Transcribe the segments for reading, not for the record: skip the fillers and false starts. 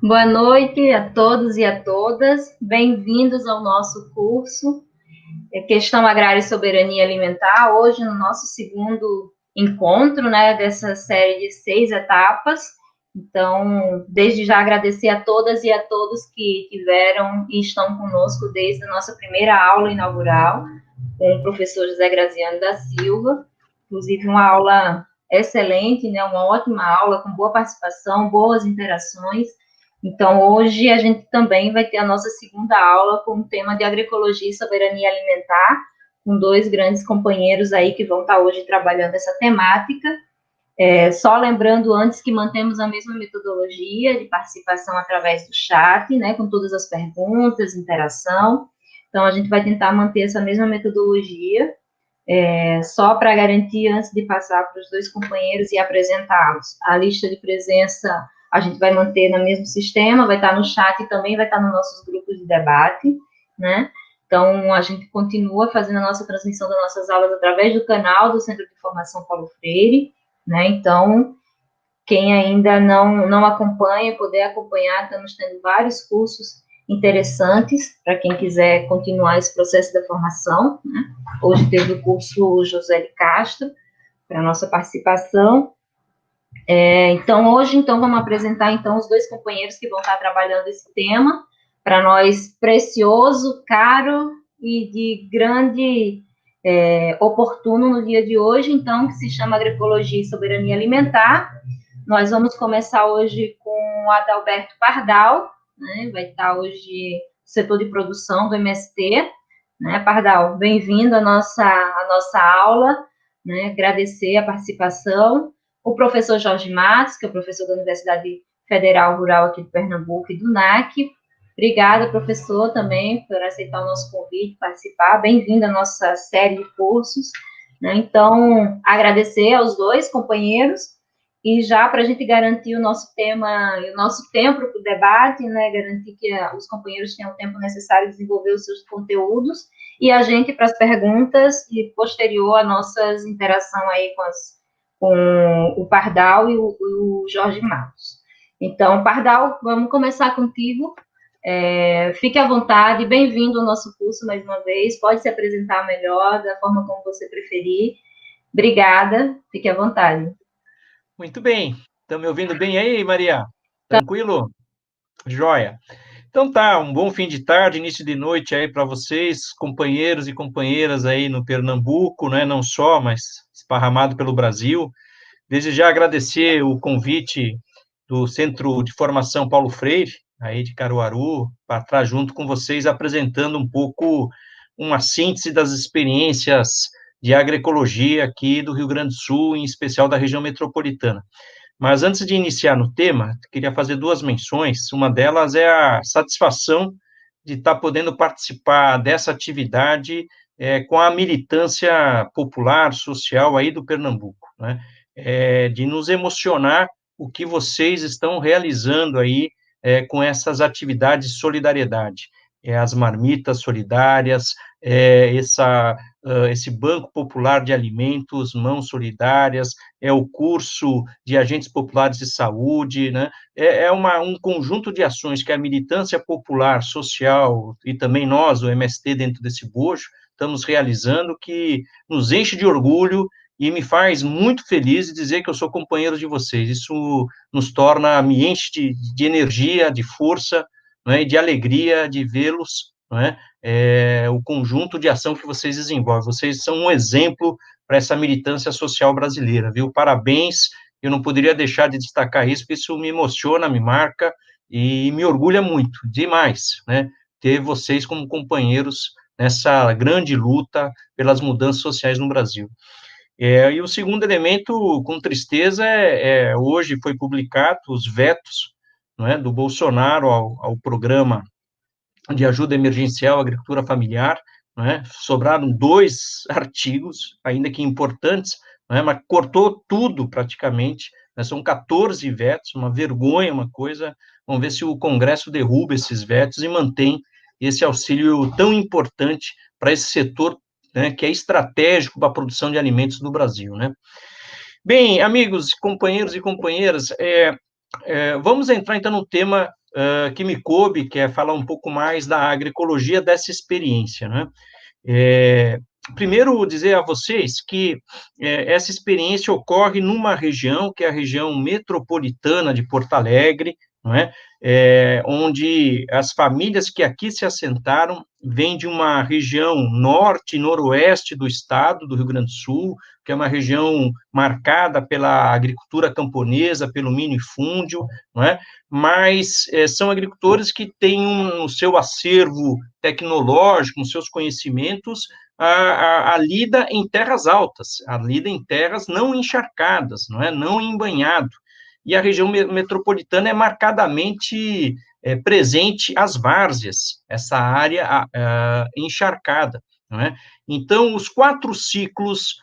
Boa noite a todos e a todas. Bem-vindos ao nosso curso Questão Agrária e Soberania Alimentar. Hoje, no nosso segundo encontro, né, dessa série de 6 etapas. Então, desde já agradecer a todas e a todos que tiveram e estão conosco desde a nossa primeira aula inaugural com o professor José Graziano da Silva. Inclusive, uma aula excelente, né, uma ótima aula, com boa participação, boas interações. Então, hoje a gente também vai ter a nossa segunda aula com o tema de agroecologia e soberania alimentar, com dois grandes companheiros aí que vão estar hoje trabalhando essa temática. Só lembrando antes que mantemos a mesma metodologia de participação através do chat, né, com todas as perguntas, interação. Então, a gente vai tentar manter essa mesma metodologia, só para garantir, antes de passar para os dois companheiros e apresentá-los. A lista de presença a gente vai manter no mesmo sistema, vai estar no chat e também vai estar nos nossos grupos de debate, né? Então, a gente continua fazendo a nossa transmissão das nossas aulas através do canal do Centro de Formação Paulo Freire, né? Então, quem ainda não acompanha, poder acompanhar, estamos tendo vários cursos interessantes para quem quiser continuar esse processo da formação, né? Hoje teve o curso José de Castro, para a nossa participação. Então, hoje, então, vamos apresentar, então, os dois companheiros que vão estar trabalhando esse tema, para nós precioso, caro e de grande oportuno no dia de hoje, então, que se chama Agroecologia e Soberania Alimentar. Nós vamos começar hoje com o Adalberto Pardal, né? Vai estar hoje no setor de produção do MST, né? Pardal, bem-vindo à nossa aula, né? Agradecer a participação. O professor Jorge Matos, que é o professor da Universidade Federal Rural aqui de Pernambuco e do NAC. Obrigada, professor, também por aceitar o nosso convite, participar. Bem-vindo à nossa série de cursos, né? Então, agradecer aos dois companheiros e já para a gente garantir o nosso tema e o nosso tempo para o debate, né, garantir que os companheiros tenham o tempo necessário de desenvolver os seus conteúdos e a gente para as perguntas e posterior a nossas interação aí com o Pardal e o Jorge Matos. Então, Pardal, vamos começar contigo. Fique à vontade, bem-vindo ao nosso curso mais uma vez. Pode se apresentar melhor, da forma como você preferir. Obrigada, fique à vontade. Muito bem. Estão me ouvindo bem aí, Maria? Tranquilo? Joia. Então tá, um bom fim de tarde, início de noite aí para vocês, companheiros e companheiras aí no Pernambuco, né? Não só, mas esparramado pelo Brasil. Desde já agradecer o convite do Centro de Formação Paulo Freire, aí de Caruaru, para estar junto com vocês apresentando um pouco uma síntese das experiências de agroecologia aqui do Rio Grande do Sul, em especial da região metropolitana. Mas antes de iniciar no tema, queria fazer duas menções. Uma delas é a satisfação de estar podendo participar dessa atividade com a militância popular, social aí do Pernambuco, né? De nos emocionar o que vocês estão realizando aí com essas atividades de solidariedade. As marmitas solidárias, esse Banco Popular de Alimentos, Mãos Solidárias, o curso de agentes populares de saúde, né? Um conjunto de ações que a militância popular, social e também nós, o MST, dentro desse bojo, estamos realizando, que nos enche de orgulho e me faz muito feliz dizer que eu sou companheiro de vocês. Isso nos torna, me enche de energia, de força, né, e de alegria de vê-los, né, o conjunto de ação que vocês desenvolvem. Vocês são um exemplo para essa militância social brasileira, viu? Parabéns, eu não poderia deixar de destacar isso, porque isso me emociona, me marca e me orgulha muito, demais, né, ter vocês como companheiros nessa grande luta pelas mudanças sociais no Brasil. E o segundo elemento, com tristeza, hoje foi publicado os vetos, não é, do Bolsonaro ao programa de ajuda emergencial à agricultura familiar, não é? Sobraram 2 artigos, ainda que importantes, não é? Mas cortou tudo praticamente, né? São 14 vetos, uma vergonha, uma coisa. Vamos ver se o Congresso derruba esses vetos e mantém esse auxílio tão importante para esse setor, né, que é estratégico para a produção de alimentos no Brasil, né? Bem, amigos, companheiros e companheiras, vamos entrar então no tema que me coube, que é falar um pouco mais da agroecologia dessa experiência, né? Primeiro, dizer a vocês que essa experiência ocorre numa região, que é a região metropolitana de Porto Alegre, não é? Onde as famílias que aqui se assentaram vêm de uma região norte e noroeste do estado, do Rio Grande do Sul, que é uma região marcada pela agricultura camponesa, pelo minifúndio, não é? Mas são agricultores que têm no seu acervo tecnológico, nos seus conhecimentos, a lida em terras altas, a lida em terras não encharcadas, não é? Não em banhado. E a região metropolitana é marcadamente presente as várzeas, essa área encharcada, não é? Então, os 4 ciclos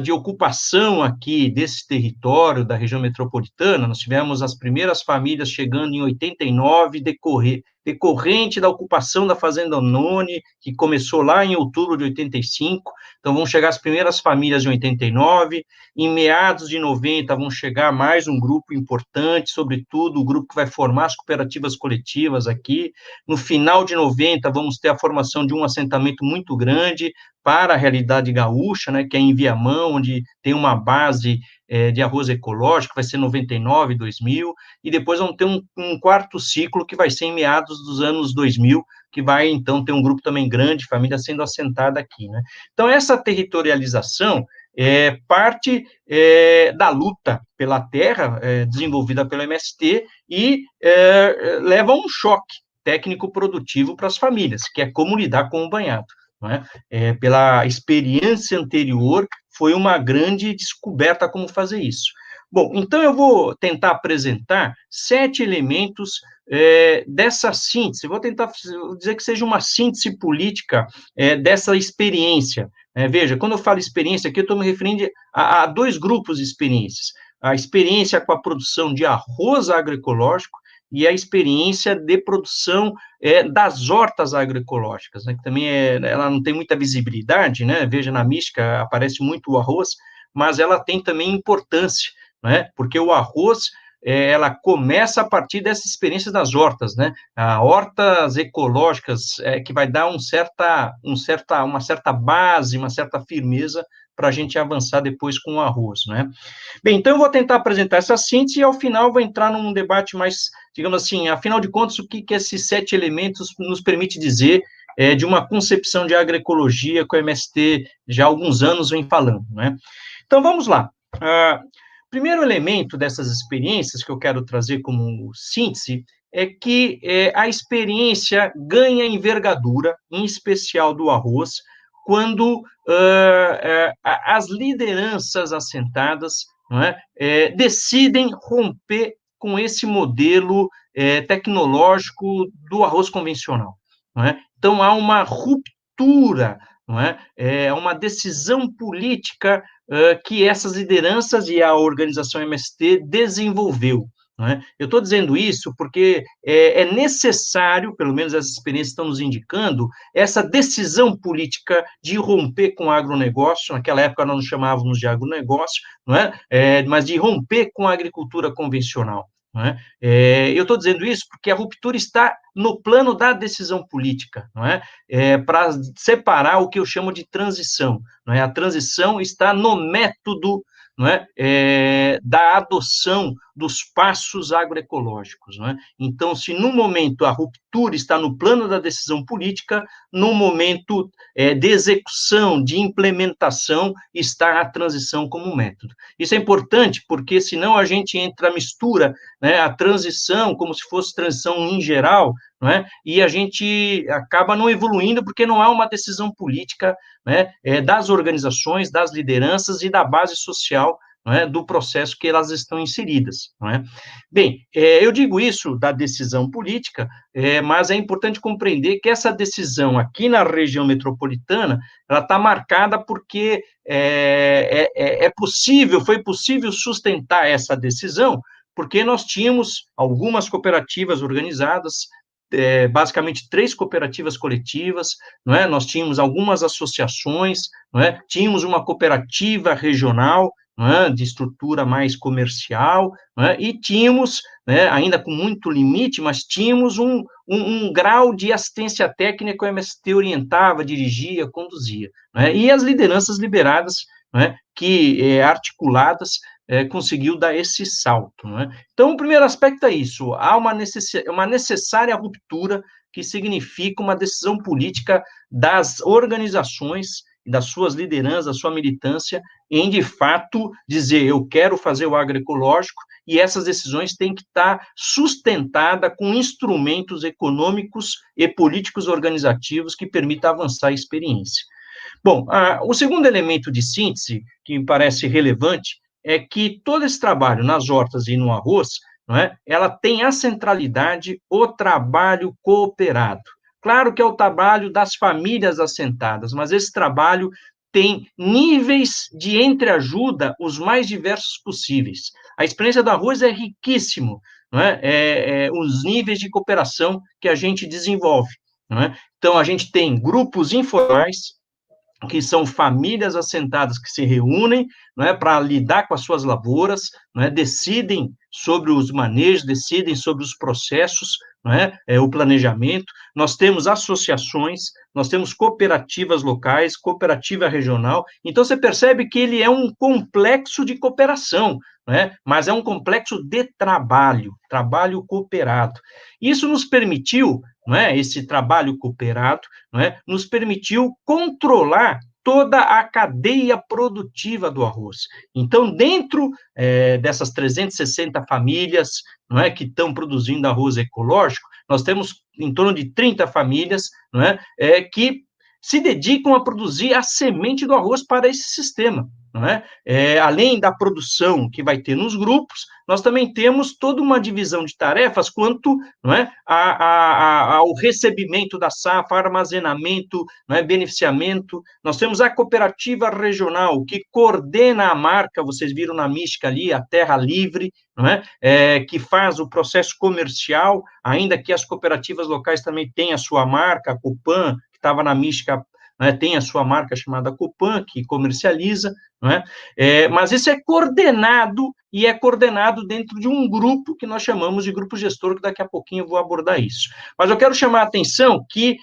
de ocupação aqui desse território da região metropolitana, nós tivemos as primeiras famílias chegando em 89, decorrente da ocupação da Fazenda None, que começou lá em outubro de 85, então vão chegar as primeiras famílias em 89, em meados de 90 vão chegar mais um grupo importante, sobretudo o grupo que vai formar as cooperativas coletivas aqui, no final de 90 vamos ter a formação de um assentamento muito grande para a realidade gaúcha, né, que é em Viamão, onde tem uma base de arroz ecológico, vai ser 99, 2000, e depois vamos ter um quarto ciclo que vai ser em meados dos anos 2000, que vai, então, ter um grupo também grande, família sendo assentada aqui, né? Então, essa territorialização parte da luta pela terra, desenvolvida pelo MST, e leva a um choque técnico-produtivo para as famílias, que é como lidar com o banhado, não é? Pela experiência anterior, foi uma grande descoberta como fazer isso. Bom, então eu vou tentar apresentar 7 elementos dessa síntese, vou tentar dizer que seja uma síntese política dessa experiência. Veja, quando eu falo experiência aqui, eu estou me referindo a 2 grupos de experiências. A experiência com a produção de arroz agroecológico e a experiência de produção das hortas agroecológicas, né, que também ela não tem muita visibilidade, né? Veja, na mística aparece muito o arroz, mas ela tem também importância, né? Porque o arroz ela começa a partir dessa experiência das hortas, né? Hortas ecológicas que vai dar uma certa base, uma certa firmeza para a gente avançar depois com o arroz, né? Bem, então eu vou tentar apresentar essa síntese e ao final vou entrar num debate mais, digamos assim, afinal de contas, o que esses 7 elementos nos permite dizer de uma concepção de agroecologia que o MST já há alguns anos vem falando, né? Então vamos lá. Primeiro elemento dessas experiências que eu quero trazer como síntese é que a experiência ganha envergadura, em especial do arroz, quando as lideranças assentadas, não é, decidem romper com esse modelo tecnológico do arroz convencional. Não é? Então, há uma ruptura, não é uma decisão política que essas lideranças e a organização MST desenvolveu. Né? Eu estou dizendo isso porque é necessário, pelo menos essas experiências estão nos indicando, essa decisão política de romper com o agronegócio, naquela época nós não chamávamos de agronegócio, não é? Mas de romper com a agricultura convencional. Não é? Eu estou dizendo isso porque a ruptura está no plano da decisão política, não é? Para separar o que eu chamo de transição. Não é? A transição está no método, não é? Da adoção dos passos agroecológicos. Não é? Então, se no momento a ruptura está no plano da decisão política, no momento de execução, de implementação, está a transição como método. Isso é importante porque senão a gente entra a mistura, né, a transição como se fosse transição em geral, não é? E a gente acaba não evoluindo porque não há uma decisão política, né, das organizações, das lideranças e da base social, não é, do processo que elas estão inseridas. Não é? Bem, eu digo isso da decisão política, mas é importante compreender que essa decisão aqui na região metropolitana, ela está marcada porque foi possível sustentar essa decisão, porque nós tínhamos algumas cooperativas organizadas, basicamente 3 cooperativas coletivas, não é? Nós tínhamos algumas associações, não é? Tínhamos uma cooperativa regional, de estrutura mais comercial, e tínhamos, ainda com muito limite, mas tínhamos um grau de assistência técnica que o MST orientava, dirigia, conduzia, e as lideranças liberadas, que, articuladas, conseguiu dar esse salto. Então, o primeiro aspecto é isso, há uma necessária ruptura que significa uma decisão política das organizações, das suas lideranças, da sua militância, em, de fato, dizer, eu quero fazer o agroecológico, e essas decisões têm que estar sustentadas com instrumentos econômicos e políticos organizativos que permitam avançar a experiência. Bom, o segundo elemento de síntese, que me parece relevante, é que todo esse trabalho nas hortas e no arroz, ela tem a centralidade o trabalho cooperado. Claro que é o trabalho das famílias assentadas, mas esse trabalho tem níveis de entreajuda os mais diversos possíveis. A experiência do arroz é riquíssimo, os níveis de cooperação que a gente desenvolve. Então, a gente tem grupos informais, que são famílias assentadas que se reúnem, para lidar com as suas lavouras, decidem sobre os manejos, decidem sobre os processos, o planejamento. Nós temos associações, nós temos cooperativas locais, cooperativa regional. Então, você percebe que ele é um complexo de cooperação, mas é um complexo de trabalho cooperado. Isso nos permitiu, esse trabalho cooperado, nos permitiu controlar toda a cadeia produtiva do arroz. Então, dentro dessas 360 famílias, que estão produzindo arroz ecológico, nós temos em torno de 30 famílias, que se dedicam a produzir a semente do arroz para esse sistema. Além da produção que vai ter nos grupos, nós também temos toda uma divisão de tarefas quanto ao recebimento da safra, armazenamento, beneficiamento. Nós temos a cooperativa regional, que coordena a marca, vocês viram na mística ali, a Terra Livre, que faz o processo comercial, ainda que as cooperativas locais também têm a sua marca, a Copan, que estava na mística, tem a sua marca chamada Copan, que comercializa, mas isso é coordenado, e é coordenado dentro de um grupo que nós chamamos de grupo gestor, que daqui a pouquinho eu vou abordar isso. Mas eu quero chamar a atenção que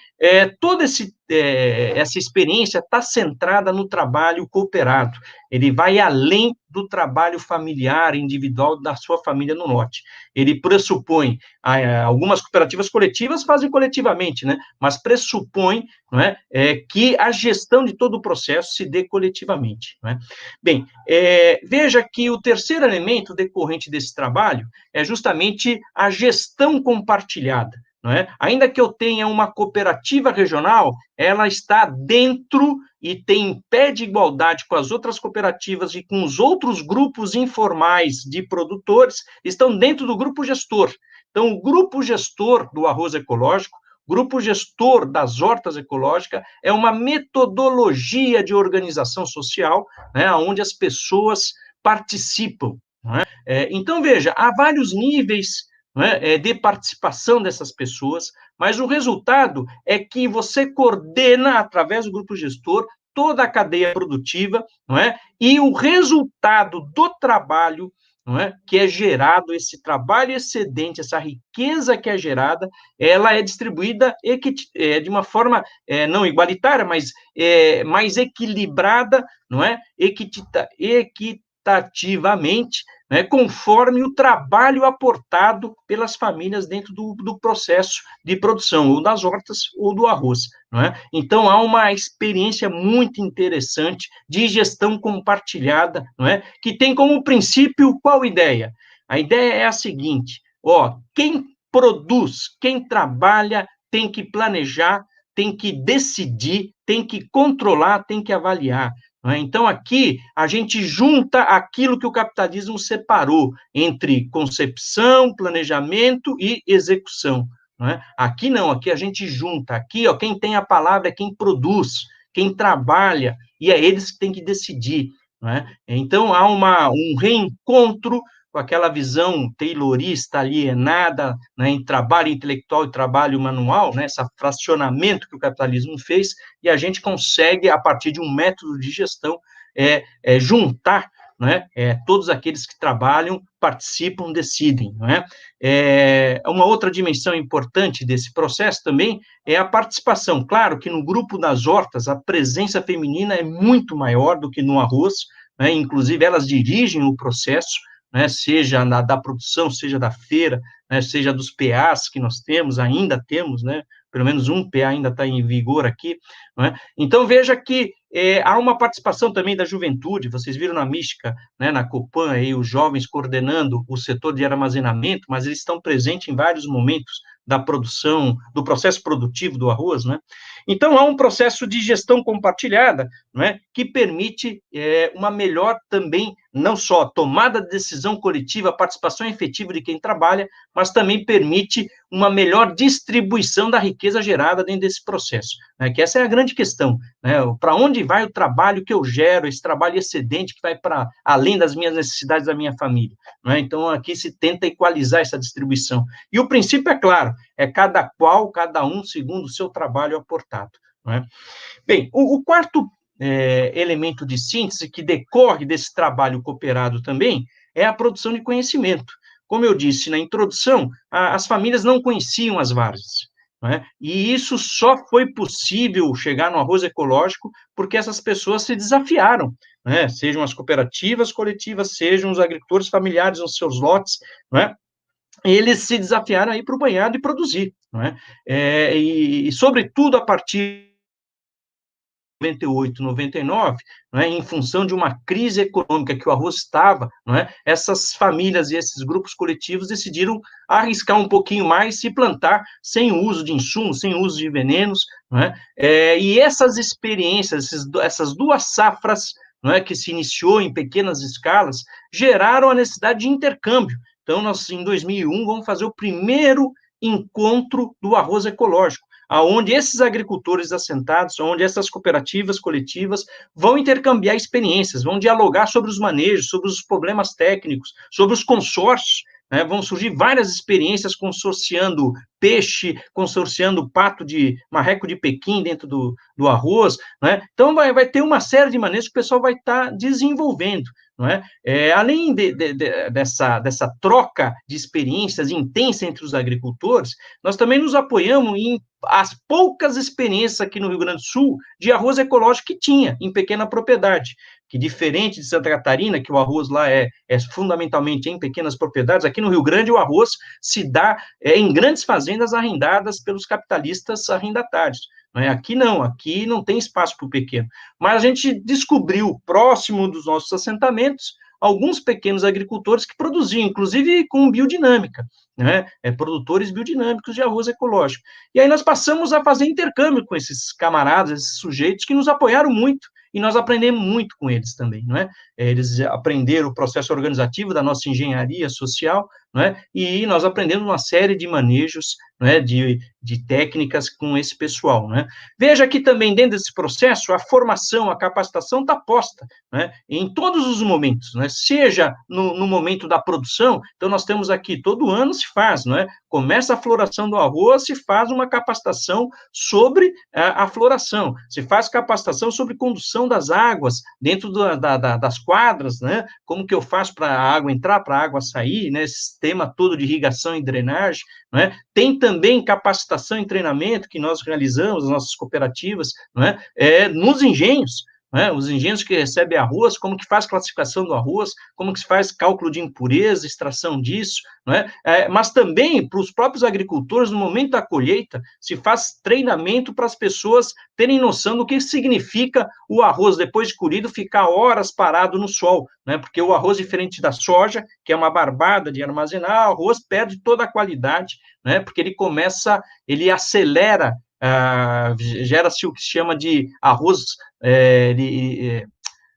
toda essa experiência está centrada no trabalho cooperado, ele vai além do trabalho familiar, individual da sua família no norte. Ele pressupõe, algumas cooperativas coletivas fazem coletivamente, mas pressupõe que a gestão de todo o processo se dê coletivamente. Bem, veja que o terceiro elemento decorrente desse trabalho é justamente a gestão compartilhada. Ainda que eu tenha uma cooperativa regional, ela está dentro e tem em pé de igualdade com as outras cooperativas e com os outros grupos informais de produtores, estão dentro do grupo gestor. Então, o grupo gestor do arroz ecológico, grupo gestor das hortas ecológicas, é uma metodologia de organização social, onde as pessoas participam. Então, veja, há vários níveis de participação dessas pessoas, mas o resultado é que você coordena, através do grupo gestor, toda a cadeia produtiva, e o resultado do trabalho, que é gerado, esse trabalho excedente, essa riqueza que é gerada, ela é distribuída de uma forma não igualitária, mas mais equilibrada, equitativamente, conforme o trabalho aportado pelas famílias dentro do processo de produção, ou das hortas, ou do arroz. Então, há uma experiência muito interessante de gestão compartilhada, que tem como princípio qual ideia? A ideia é a seguinte, quem produz, quem trabalha, tem que planejar, tem que decidir, tem que controlar, tem que avaliar. Então, aqui, a gente junta aquilo que o capitalismo separou entre concepção, planejamento e execução. Aqui não, aqui a gente junta. Aqui, quem tem a palavra é quem produz, quem trabalha, e é eles que têm que decidir. Então, há um reencontro com aquela visão taylorista alienada, em trabalho intelectual e trabalho manual, esse fracionamento que o capitalismo fez, e a gente consegue, a partir de um método de gestão, juntar não é? Todos aqueles que trabalham, participam, decidem, não é? Uma outra dimensão importante desse processo também é a participação. Claro que no grupo das hortas, a presença feminina é muito maior do que no arroz, né? Inclusive elas dirigem o processo, né? Seja da produção, seja da feira, né? Seja dos PAs que nós temos, ainda temos, né? Pelo menos um PA ainda está em vigor aqui, não é? Então, veja que há uma participação também da juventude, vocês viram na Mística, né, na Copan, aí, os jovens coordenando o setor de armazenamento, mas eles estão presentes em vários momentos da produção, do processo produtivo do arroz, né? Então, há um processo de gestão compartilhada, não é, que permite uma melhor também, não só tomada de decisão coletiva, participação efetiva de quem trabalha, mas também permite uma melhor distribuição da riqueza gerada dentro desse processo, né, que essa é a grande questão, né, para onde vai o trabalho que eu gero, esse trabalho excedente que vai para além das minhas necessidades da minha família, né? Então, aqui se tenta equalizar essa distribuição, e o princípio é claro, é cada um segundo o seu trabalho aportado, né? Bem, o quarto elemento de síntese que decorre desse trabalho cooperado também é a produção de conhecimento. Como eu disse na introdução, as famílias não conheciam as várzeas, né? E isso só foi possível chegar no arroz ecológico porque essas pessoas se desafiaram, né? Sejam as cooperativas coletivas, sejam os agricultores familiares nos seus lotes, né? Eles se desafiaram a ir para o banhado e produzir, não é? E, sobretudo, a partir 98, 99, não é, em função de uma crise econômica que o arroz estava, não é, essas famílias e esses grupos coletivos decidiram arriscar um pouquinho mais e plantar sem o uso de insumos, sem o uso de venenos, não é, e essas experiências, essas duas safras, não é, que se iniciou em pequenas escalas, geraram a necessidade de intercâmbio. Então, nós, em 2001, vamos fazer o primeiro encontro do arroz ecológico, aonde esses agricultores assentados, onde essas cooperativas coletivas vão intercambiar experiências, vão dialogar sobre os manejos, sobre os problemas técnicos, sobre os consórcios, né? Vão surgir várias experiências consorciando peixe, consorciando pato de marreco de Pequim dentro do arroz, né? Então, vai ter uma série de maneiras que o pessoal vai estar desenvolvendo, não é? Além dessa troca de experiências intensa entre os agricultores, nós também nos apoiamos em as poucas experiências aqui no Rio Grande do Sul de arroz ecológico que tinha em pequena propriedade, que diferente de Santa Catarina, que o arroz lá é fundamentalmente em pequenas propriedades, aqui no Rio Grande o arroz se dá em grandes fazendas arrendadas pelos capitalistas arrendatários. Aqui não tem espaço para o pequeno. Mas a gente descobriu, próximo dos nossos assentamentos, alguns pequenos agricultores que produziam, inclusive com biodinâmica, né? Produtores biodinâmicos de arroz ecológico. E aí nós passamos a fazer intercâmbio com esses camaradas, esses sujeitos que nos apoiaram muito, e nós aprendemos muito com eles também, não é? Eles aprenderam o processo organizativo da nossa engenharia social, não é? E nós aprendemos uma série de manejos, não é? De técnicas com esse pessoal, né? Veja que também dentro desse processo a formação, a capacitação está posta, né? Em todos os momentos, né? Seja no momento da produção, então nós temos aqui, todo ano se faz, não é? Começa a floração do arroz, se faz uma capacitação sobre a floração, se faz capacitação sobre condução das águas dentro das quadras, né? Como que eu faço para a água entrar, para a água sair, né? Esse sistema todo de irrigação e drenagem, né? Tem também capacitação e treinamento que nós realizamos, as nossas cooperativas, né? Nos engenhos, né? Os engenhos que recebem arroz, como que faz classificação do arroz, como que se faz cálculo de impureza, extração disso, né? Mas também para os próprios agricultores, no momento da colheita, se faz treinamento para as pessoas terem noção do que significa o arroz, depois de colhido, ficar horas parado no sol, né? Porque o arroz, diferente da soja, que é uma barbada de armazenar, o arroz perde toda a qualidade, né? Porque ele acelera, gera-se o que se chama de arroz,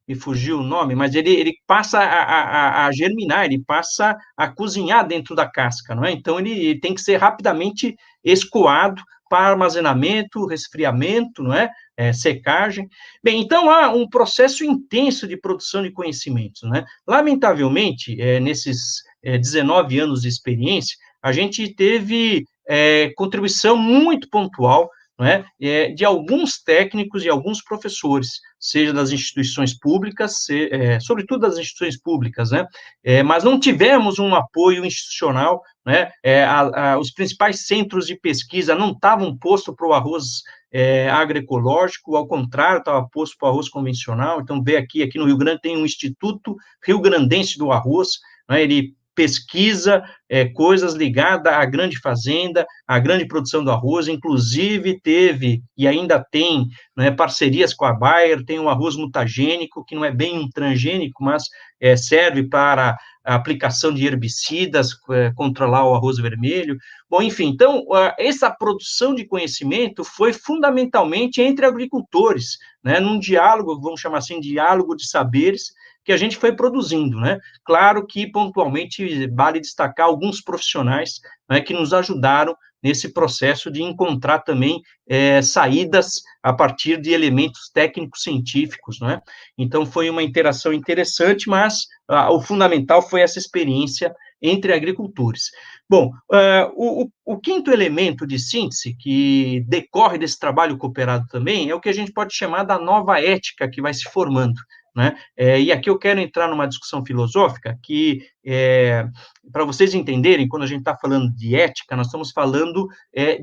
me fugiu o nome, mas ele passa a germinar, ele passa a cozinhar dentro da casca, não é? Então, ele tem que ser rapidamente escoado para armazenamento, resfriamento, não é? Secagem. Bem, então, há um processo intenso de produção de conhecimentos, né? Lamentavelmente, nesses 19 anos de experiência, a gente teve contribuição muito pontual, não é, de alguns técnicos e alguns professores, seja das instituições públicas, sobretudo das instituições públicas, né, mas não tivemos um apoio institucional, né, os principais centros de pesquisa não estavam postos para o arroz agroecológico, ao contrário, estava posto para o arroz convencional. Então, vê aqui no Rio Grande tem um Instituto Rio Grandense do Arroz, né, ele pesquisa coisas ligadas à grande fazenda, à grande produção do arroz, inclusive teve, e ainda tem, né, parcerias com a Bayer, tem um arroz mutagênico, que não é bem um transgênico, mas serve para a aplicação de herbicidas, controlar o arroz vermelho. Bom, enfim, então, essa produção de conhecimento foi fundamentalmente entre agricultores, né, num diálogo, vamos chamar assim, diálogo de saberes, que a gente foi produzindo, né? Claro que, pontualmente, vale destacar alguns profissionais, né, que nos ajudaram nesse processo de encontrar também saídas a partir de elementos técnicos científicos, né? Então, foi uma interação interessante, mas o fundamental foi essa experiência entre agricultores. Bom, o quinto elemento de síntese que decorre desse trabalho cooperado também é o que a gente pode chamar da nova ética que vai se formando, né? E aqui eu quero entrar numa discussão filosófica que, para vocês entenderem, quando a gente está falando de ética, nós estamos falando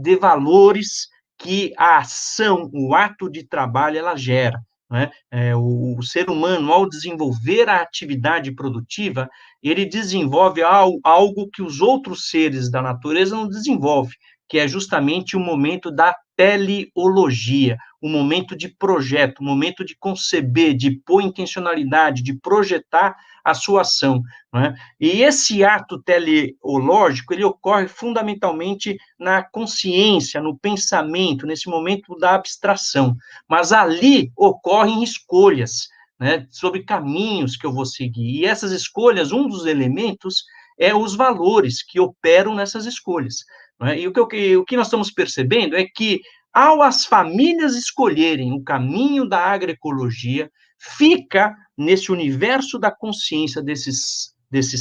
de valores que a ação, o ato de trabalho, ela gera, né? O ser humano, ao desenvolver a atividade produtiva, ele desenvolve algo que os outros seres da natureza não desenvolvem, que é justamente o momento da teleologia, o momento de projeto, o momento de conceber, de pôr intencionalidade, de projetar a sua ação, não é? E esse ato teleológico, ele ocorre fundamentalmente na consciência, no pensamento, nesse momento da abstração, mas ali ocorrem escolhas, né, sobre caminhos que eu vou seguir, e essas escolhas, um dos elementos é os valores que operam nessas escolhas, né? E o que nós estamos percebendo é que, ao as famílias escolherem o caminho da agroecologia, fica nesse universo da consciência desses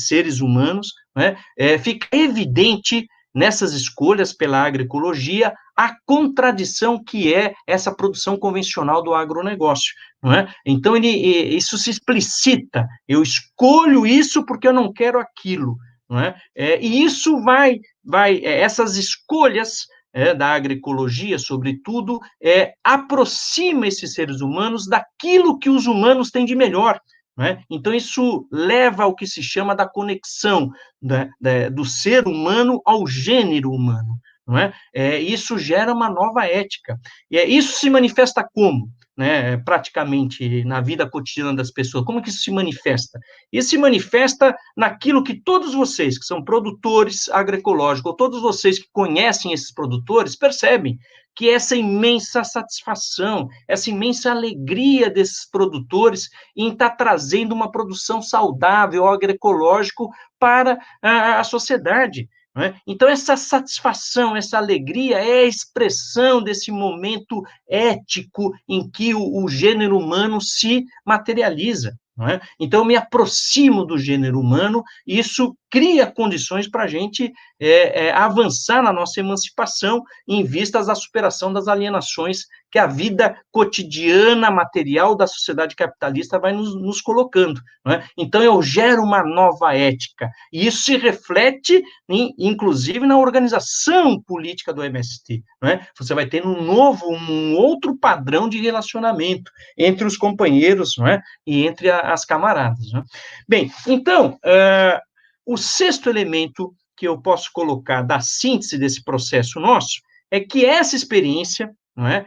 seres humanos, né, fica evidente nessas escolhas pela agroecologia a contradição que é essa produção convencional do agronegócio, não é? Então, isso se explicita, eu escolho isso porque eu não quero aquilo, não é? E isso essas escolhas da agroecologia, sobretudo, aproxima esses seres humanos daquilo que os humanos têm de melhor, né? Então, isso leva ao que se chama da conexão do ser humano ao gênero humano, não é? Isso gera uma nova ética. Isso se manifesta como? Né, praticamente na vida cotidiana das pessoas. Como que isso se manifesta? Isso se manifesta naquilo que todos vocês, que são produtores agroecológicos, ou todos vocês que conhecem esses produtores, percebem que essa imensa satisfação, essa imensa alegria desses produtores em estar trazendo uma produção saudável, agroecológico para a sociedade. Né? Então, essa satisfação, essa alegria é a expressão desse momento ético em que o gênero humano se materializa. Não é? Então, eu me aproximo do gênero humano e isso cria condições para a gente avançar na nossa emancipação em vistas da superação das alienações que a vida cotidiana, material da sociedade capitalista vai nos colocando. Não é? Então, eu gero uma nova ética, e isso se reflete, inclusive, na organização política do MST. Não é? Você vai ter um outro padrão de relacionamento entre os companheiros, não é? E entre as camaradas. Não é? Bem, então, o sexto elemento que eu posso colocar da síntese desse processo nosso é que essa experiência, não é,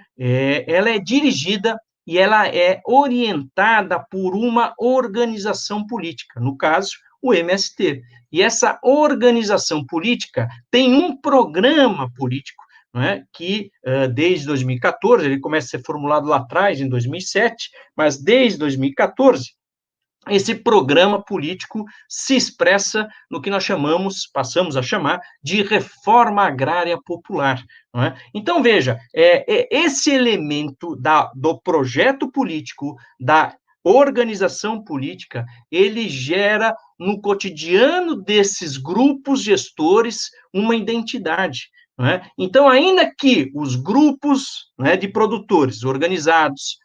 ela é dirigida e ela é orientada por uma organização política, no caso, o MST. E essa organização política tem um programa político, não é, que desde 2014, ele começa a ser formulado lá atrás, em 2007, mas desde 2014, esse programa político se expressa no que nós passamos a chamar de reforma agrária popular. Não é? Então, veja, esse elemento do projeto político, da organização política, ele gera no cotidiano desses grupos gestores uma identidade. não é? Então, ainda que os grupos, né, de produtores organizados,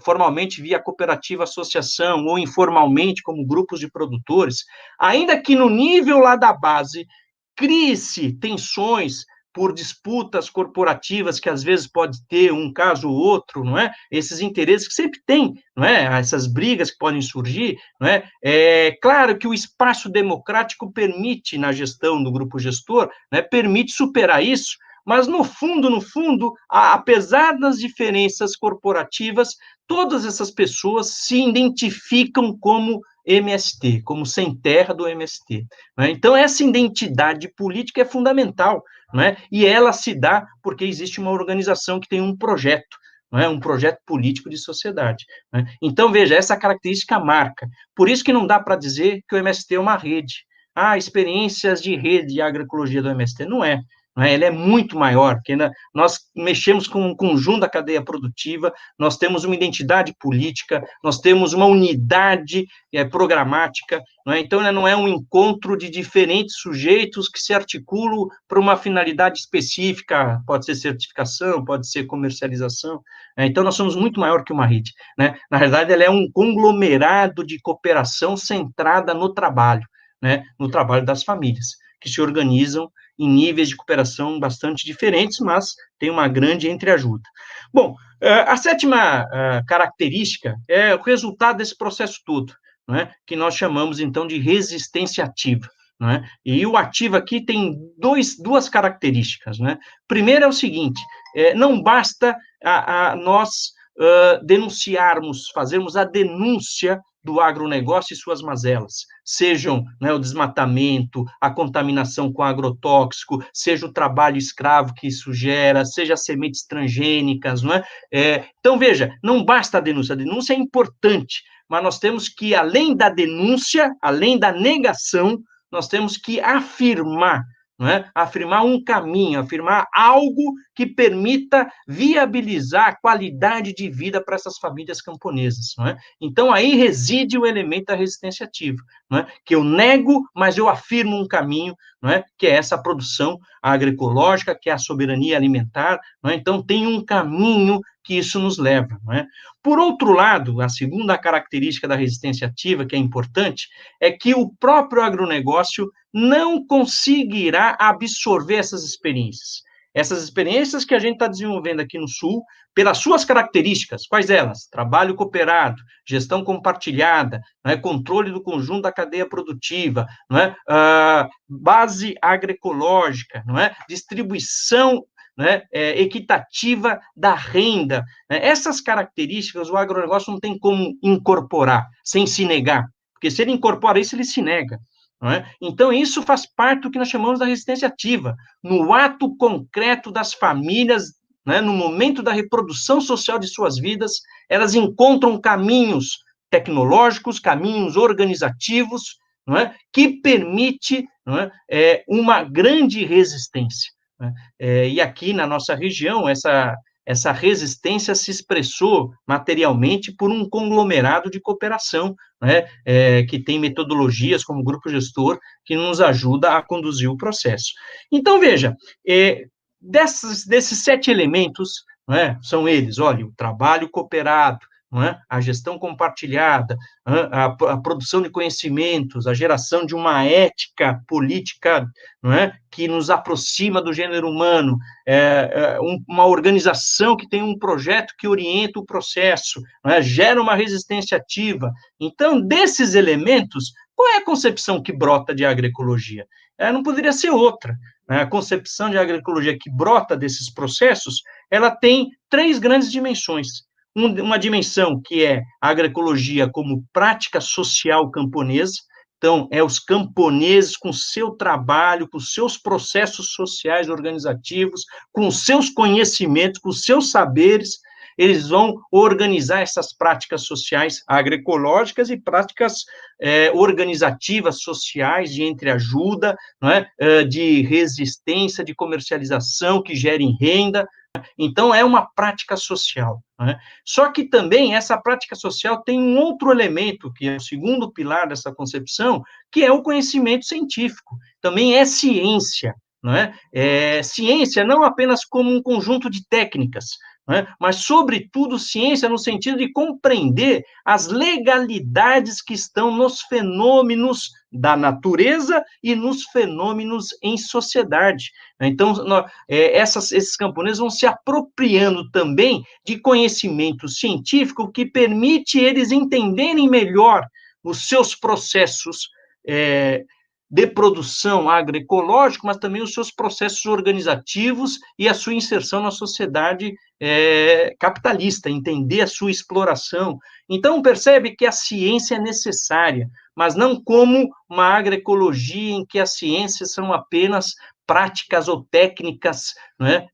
formalmente via cooperativa, associação, ou informalmente como grupos de produtores, ainda que no nível lá da base crie-se tensões por disputas corporativas que às vezes pode ter um caso ou outro, não é? Esses interesses que sempre tem, não é? Essas brigas que podem surgir, não é? É claro que o espaço democrático permite, na gestão do grupo gestor, né, permite superar isso, mas no fundo, apesar das diferenças corporativas, todas essas pessoas se identificam como MST, como sem terra do MST. Né? Então, essa identidade política é fundamental, né? E ela se dá porque existe uma organização que tem um projeto, né? Um projeto político de sociedade. Né? Então, veja, essa característica marca. Por isso que não dá para dizer que o MST é uma rede. Ah, experiências de rede de agroecologia do MST. Não é. Né? Ele é muito maior, porque nós mexemos com um conjunto da cadeia produtiva, nós temos uma identidade política, nós temos uma unidade programática, não é? Então, não é um encontro de diferentes sujeitos que se articulam para uma finalidade específica, pode ser certificação, pode ser comercialização. Né? Então, nós somos muito maior que uma rede. Né? Na verdade, ela é um conglomerado de cooperação centrada no trabalho, né? No trabalho das famílias, que se organizam em níveis de cooperação bastante diferentes, mas tem uma grande entreajuda. Bom, a sétima característica é o resultado desse processo todo, não é? Que nós chamamos, então, de resistência ativa. Não é? E o ativo aqui tem duas características. Né? Primeiro é o seguinte, não basta nós denunciarmos, fazermos a denúncia do agronegócio e suas mazelas, sejam, né, o desmatamento, a contaminação com agrotóxico, seja o trabalho escravo que isso gera, seja as sementes transgênicas, não é? Então, veja, não basta a denúncia é importante, mas nós temos que, além da denúncia, além da negação, nós temos que afirmar, não é? Afirmar um caminho, afirmar algo que permita viabilizar a qualidade de vida para essas famílias camponesas. Não é? Então, aí reside o elemento da resistência ativa, não é? Que eu nego, mas eu afirmo um caminho, não é? Que é essa produção agroecológica, que é a soberania alimentar. Não é? Então, tem um caminho que isso nos leva. Não é? Por outro lado, a segunda característica da resistência ativa, que é importante, é que o próprio agronegócio não conseguirá absorver essas experiências. Essas experiências que a gente está desenvolvendo aqui no Sul, pelas suas características, quais elas? Trabalho cooperado, gestão compartilhada, não é? Controle do conjunto da cadeia produtiva, não é? Base agroecológica, não é? Distribuição, né, equitativa da renda. Né? Essas características o agronegócio não tem como incorporar, sem se negar, porque se ele incorpora isso, ele se nega. Não é? Então, isso faz parte do que nós chamamos da resistência ativa, no ato concreto das famílias, né, no momento da reprodução social de suas vidas, elas encontram caminhos tecnológicos, caminhos organizativos, não é, que permite, não é, uma grande resistência. Né? E aqui na nossa região, essa resistência se expressou materialmente por um conglomerado de cooperação, né, que tem metodologias como grupo gestor que nos ajuda a conduzir o processo. Então, veja, desses 7 elementos, né, são eles, olha, o trabalho cooperado, não é? A gestão compartilhada, a produção de conhecimentos, a geração de uma ética política, não é? Que nos aproxima do gênero humano, uma organização que tem um projeto que orienta o processo, não é? Gera uma resistência ativa. Então, desses elementos, qual é a concepção que brota de agroecologia? Não poderia ser outra. Né? A concepção de agroecologia que brota desses processos, ela tem 3 grandes dimensões. Uma dimensão que é a agroecologia como prática social camponesa, então, os camponeses com seu trabalho, com seus processos sociais organizativos, com seus conhecimentos, com seus saberes, eles vão organizar essas práticas sociais agroecológicas e práticas organizativas sociais de entreajuda, não é? De resistência, de comercialização, que gerem renda. Então, é uma prática social. Né? Só que também essa prática social tem um outro elemento, que é o segundo pilar dessa concepção, que é o conhecimento científico. Também é ciência. não é? Ciência não apenas como um conjunto de técnicas, não é? Mas, sobretudo, ciência no sentido de compreender as legalidades que estão nos fenômenos da natureza e nos fenômenos em sociedade. Então, esses camponeses vão se apropriando também de conhecimento científico que permite eles entenderem melhor os seus processos de produção agroecológica, mas também os seus processos organizativos e a sua inserção na sociedade capitalista, entender a sua exploração. Então, percebe que a ciência é necessária, mas não como uma agroecologia em que as ciências são apenas práticas ou técnicas, né,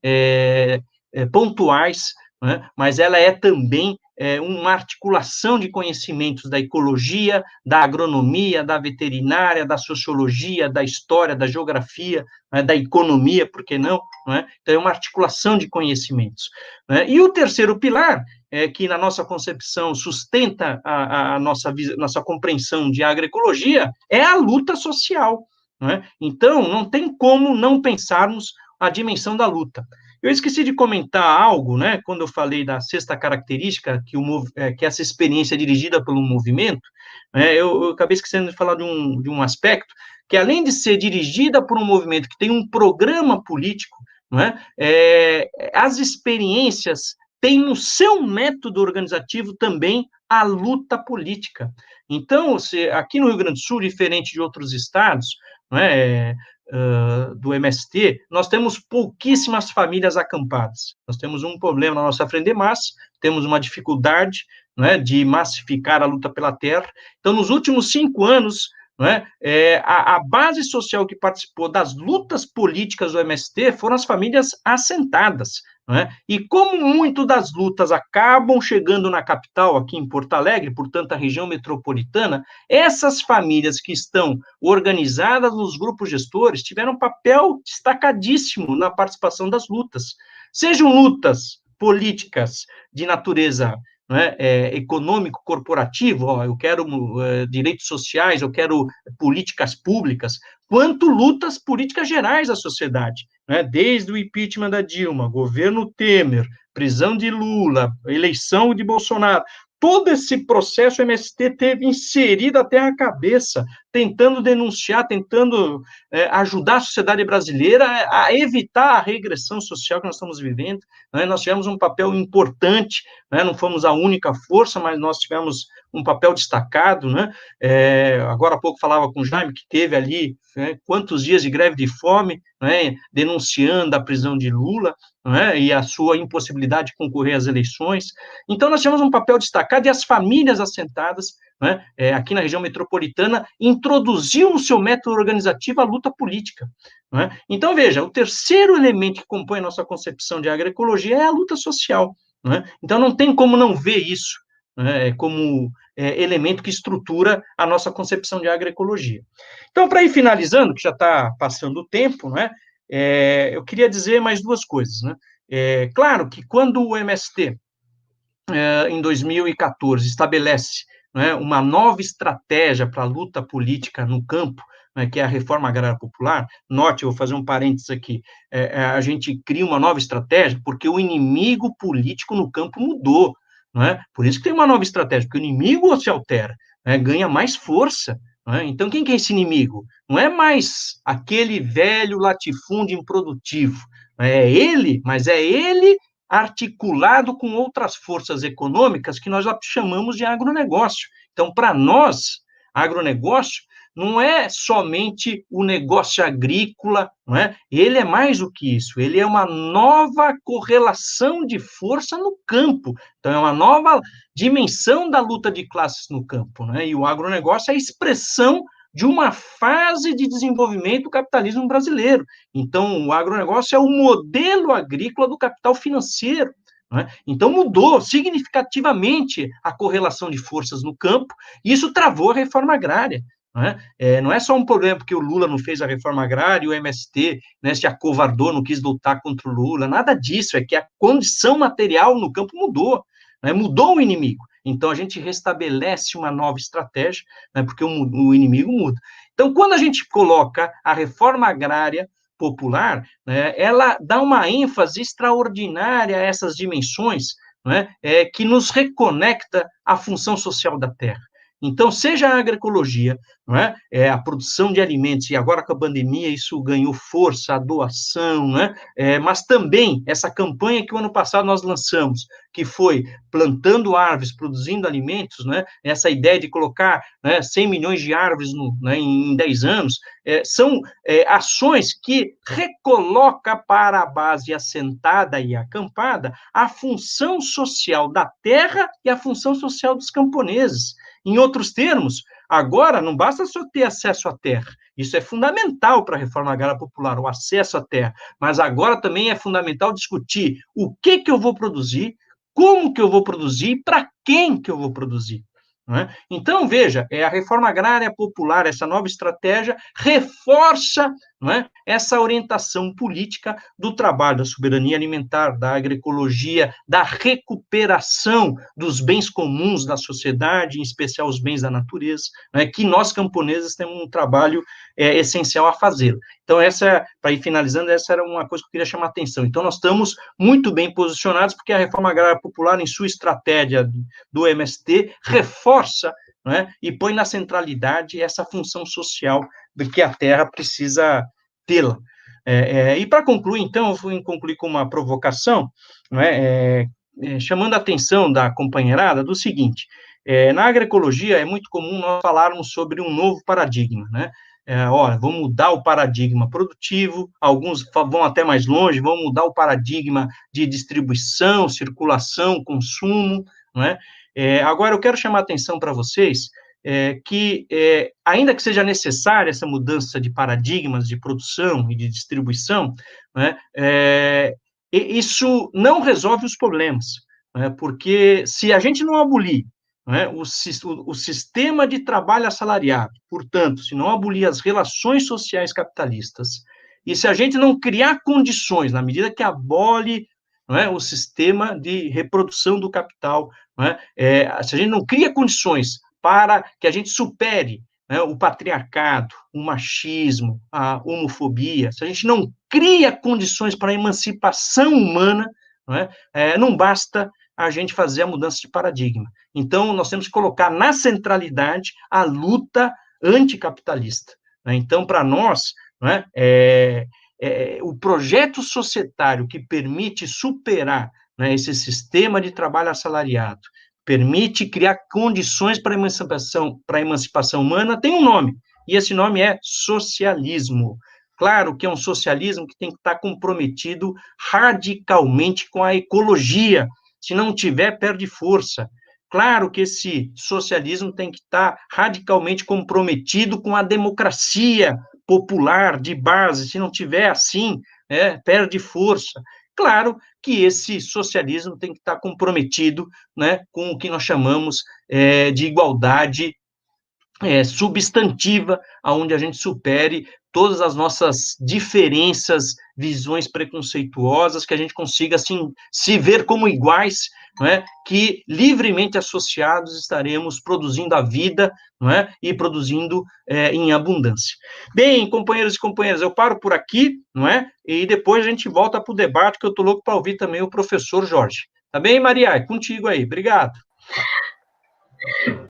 pontuais, né, mas ela é também uma articulação de conhecimentos da ecologia, da agronomia, da veterinária, da sociologia, da história, da geografia, né, da economia, por que não? Né? Então, é uma articulação de conhecimentos. Né? E o terceiro pilar, que na nossa concepção sustenta a nossa compreensão de agroecologia, é a luta social. Né? Então, não tem como não pensarmos a dimensão da luta. Eu esqueci de comentar algo, né, quando eu falei da sexta característica, que essa experiência é dirigida pelo movimento, eu acabei esquecendo de falar de um aspecto, que além de ser dirigida por um movimento que tem um programa político, as experiências têm no seu método organizativo também a luta política. Então, aqui no Rio Grande do Sul, diferente de outros estados, do MST, nós temos pouquíssimas famílias acampadas. Nós temos um problema na nossa frente de massa, temos uma dificuldade de massificar a luta pela terra. Então, nos últimos 5 anos, a base social que participou das lutas políticas do MST foram as famílias assentadas. E como muito das lutas acabam chegando na capital, aqui em Porto Alegre, portanto, a região metropolitana, essas famílias que estão organizadas nos grupos gestores tiveram um papel destacadíssimo na participação das lutas. Sejam lutas políticas de natureza econômico, corporativo, eu quero direitos sociais, eu quero políticas públicas, quanto lutas políticas gerais da sociedade, desde o impeachment da Dilma, governo Temer, prisão de Lula, eleição de Bolsonaro, todo esse processo o MST teve inserido até a cabeça, tentando denunciar, tentando ajudar a sociedade brasileira a evitar a regressão social que nós estamos vivendo. Nós tivemos um papel importante, não fomos a única força, mas nós tivemos um papel destacado. Agora há pouco falava com o Jaime, que teve ali quantos dias de greve de fome, denunciando a prisão de Lula, e a sua impossibilidade de concorrer às eleições. Então, nós tivemos um papel destacado e as famílias assentadas, aqui na região metropolitana, introduziu no seu método organizativo a luta política. Então, veja, o terceiro elemento que compõe a nossa concepção de agroecologia é a luta social. Então, não tem como não ver isso como elemento que estrutura a nossa concepção de agroecologia. Então, para ir finalizando, que já está passando o tempo, eu queria dizer mais duas coisas. Claro que quando o MST, em 2014, estabelece uma nova estratégia para a luta política no campo, que é a reforma agrária popular, note, eu vou fazer um parênteses aqui, a gente cria uma nova estratégia porque o inimigo político no campo mudou, por isso que tem uma nova estratégia, porque o inimigo se altera, ganha mais força. Então, quem que é esse inimigo? Não é mais aquele velho latifúndio improdutivo, é ele, mas é ele articulado com outras forças econômicas que nós chamamos de agronegócio. Então, para nós, agronegócio não é somente o negócio agrícola, ele é mais do que isso, ele é uma nova correlação de força no campo, então é uma nova dimensão da luta de classes no campo, e o agronegócio é a expressão de uma fase de desenvolvimento do capitalismo brasileiro. Então, o agronegócio é o modelo agrícola do capital financeiro. Então, mudou significativamente a correlação de forças no campo, e isso travou a reforma agrária. Não é só um problema porque o Lula não fez a reforma agrária e o MST se acovardou, não quis lutar contra o Lula, nada disso, é que a condição material no campo mudou, mudou o inimigo. Então, a gente restabelece uma nova estratégia, porque o inimigo muda. Então, quando a gente coloca a reforma agrária popular, né, ela dá uma ênfase extraordinária a essas dimensões, né, que nos reconecta à função social da terra. Então, seja a agroecologia, não é? A produção de alimentos, e agora com a pandemia isso ganhou força, a doação, né? Mas também essa campanha que o ano passado nós lançamos, que foi plantando árvores, produzindo alimentos, né? Essa ideia de colocar, né, 100 milhões de árvores né, em 10 anos, são ações que recoloca para a base assentada e acampada a função social da terra e a função social dos camponeses. Em outros termos, agora não basta só ter acesso à terra, isso é fundamental para a reforma agrária popular, o acesso à terra, mas agora também é fundamental discutir o que eu vou produzir, como que eu vou produzir e para quem que eu vou produzir. Não é? Então, veja, a reforma agrária popular, essa nova estratégia, reforça, não é, essa orientação política do trabalho, da soberania alimentar, da agroecologia, da recuperação dos bens comuns da sociedade, em especial os bens da natureza, né, que nós, camponeses, temos um trabalho essencial a fazer. Então, para ir finalizando, essa era uma coisa que eu queria chamar a atenção. Então, nós estamos muito bem posicionados, porque a reforma agrária popular, em sua estratégia do MST, reforça, né, e põe na centralidade essa função social de que a terra precisa tê-la. E para concluir, então, eu vou concluir com uma provocação, né, chamando a atenção da companheirada do seguinte: na agroecologia é muito comum nós falarmos sobre um novo paradigma, né? Olha, vamos mudar o paradigma produtivo, alguns vão até mais longe, vão mudar o paradigma de distribuição, circulação, consumo, né? Agora, eu quero chamar a atenção para vocês que, ainda que seja necessária essa mudança de paradigmas de produção e de distribuição, né, isso não resolve os problemas, né, porque se a gente não abolir, né, o sistema de trabalho assalariado, portanto, se não abolir as relações sociais capitalistas, e se a gente não criar condições, na medida que abole, não é, o sistema de reprodução do capital, não é, se a gente não cria condições para que a gente supere, né, o patriarcado, o machismo, a homofobia, se a gente não cria condições para a emancipação humana, não basta a gente fazer a mudança de paradigma. Então, nós temos que colocar na centralidade a luta anticapitalista. Né? Então, para nós, o projeto societário que permite superar, né, esse sistema de trabalho assalariado, permite criar condições para a emancipação humana, tem um nome, e esse nome é socialismo. Claro que é um socialismo que tem que estar comprometido radicalmente com a ecologia, se não tiver, perde força. Claro que esse socialismo tem que estar radicalmente comprometido com a democracia popular de base, se não tiver assim, perde força. Claro que esse socialismo tem que estar comprometido, né, com o que nós chamamos de igualdade substantiva, onde a gente supere todas as nossas diferenças, visões preconceituosas, que a gente consiga, assim, se ver como iguais, não é? Que livremente associados estaremos produzindo a vida, não é? E produzindo em abundância. Bem, companheiros e companheiras, eu paro por aqui, não é? E depois a gente volta para o debate, que eu estou louco para ouvir também o professor Jorge. Tá bem, Maria? É contigo aí. Obrigado.